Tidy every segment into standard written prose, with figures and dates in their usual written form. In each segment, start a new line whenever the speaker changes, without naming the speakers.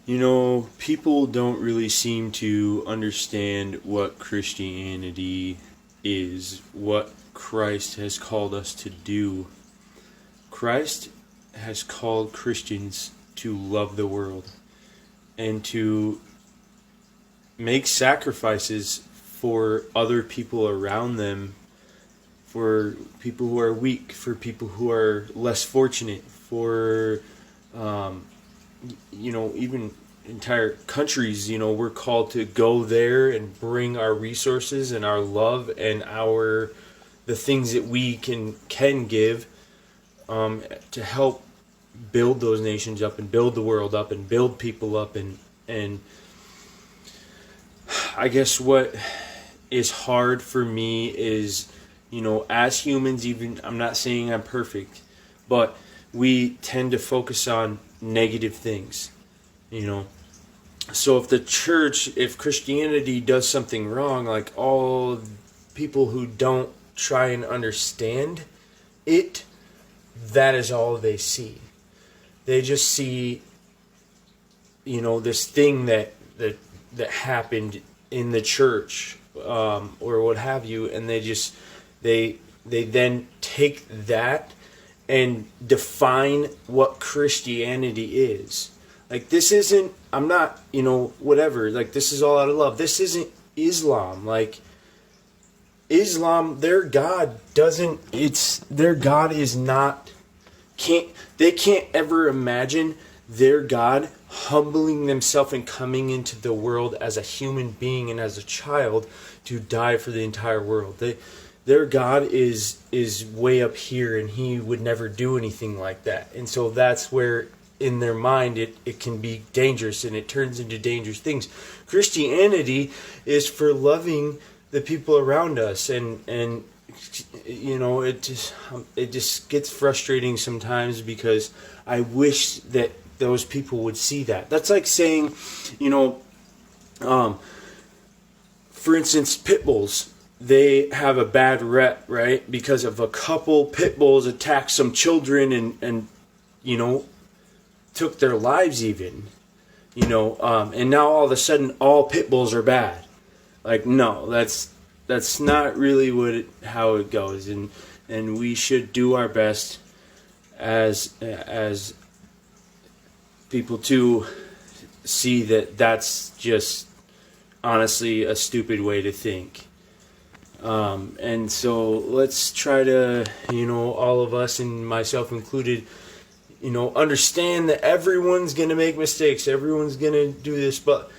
People don't really seem to understand what Christianity is, what Christ has called us to do. Christ has called Christians to love the world and to make sacrifices for other people around them, for people who are weak, for people who are less fortunate, for even entire countries. We're called to go there and bring our resources and our love and the things that we can give to help build those nations up and build the world up and build people up. And I guess what is hard for me is, as humans, even I'm not saying I'm perfect, but we tend to focus on negative things. So if Christianity does something wrong, like all people who don't try and understand it, that is all they see. They just see, this thing that happened in the church, or what have you, and they then take that and define what Christianity is. Like, this isn't, I'm not, whatever, like, this is all out of love. This isn't Islam. Like, Islam, their God is not, they can't ever imagine their God humbling themselves and coming into the world as a human being and as a child to die for the entire world. Their God is way up here, and he would never do anything like that. And so that's where, in their mind, it can be dangerous, and it turns into dangerous things. Christianity is for loving the people around us, and it just gets frustrating sometimes, because I wish that those people would see that. That's like saying, for instance, pit bulls. They have a bad rep, right? Because of a couple pit bulls attacked some children and took their lives even. And now all of a sudden all pit bulls are bad. Like, no, that's not really how it goes. And we should do our best as people to see that that's just honestly a stupid way to think. And so let's try to, all of us, and myself included, understand that everyone's going to make mistakes. Everyone's going to do this, but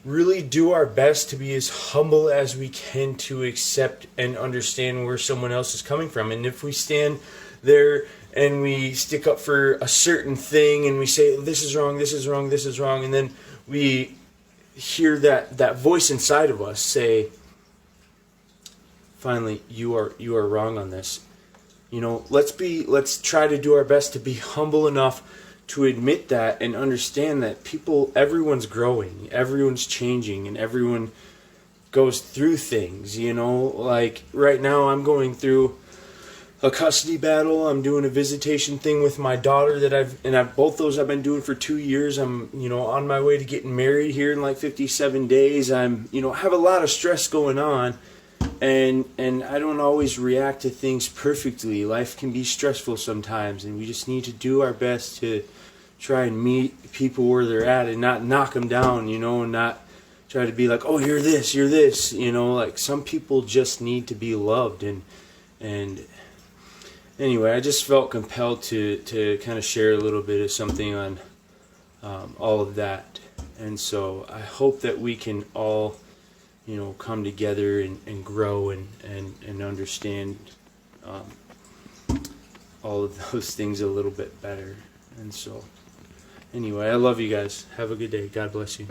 really do our best to be as humble as we can to accept and understand where someone else is coming from. And if we stand there and we stick up for a certain thing and we say, this is wrong, this is wrong, this is wrong, and then we hear that voice inside of us say, finally, you are wrong on this. Let's try to do our best to be humble enough to admit that and understand that everyone's growing, everyone's changing, and everyone goes through things. Like right now, I'm going through a custody battle. I'm doing a visitation thing with my daughter both those I've been doing for 2 years. I'm on my way to getting married here in like 57 days. I'm have a lot of stress going on. And I don't always react to things perfectly. Life can be stressful sometimes, and we just need to do our best to try and meet people where they're at and not knock them down, and not try to be like, oh, you're this, like some people just need to be loved. And anyway, I just felt compelled to kind of share a little bit of something on all of that. And so I hope that we can all come together and grow and understand all of those things a little bit better. And so, anyway, I love you guys. Have a good day. God bless you.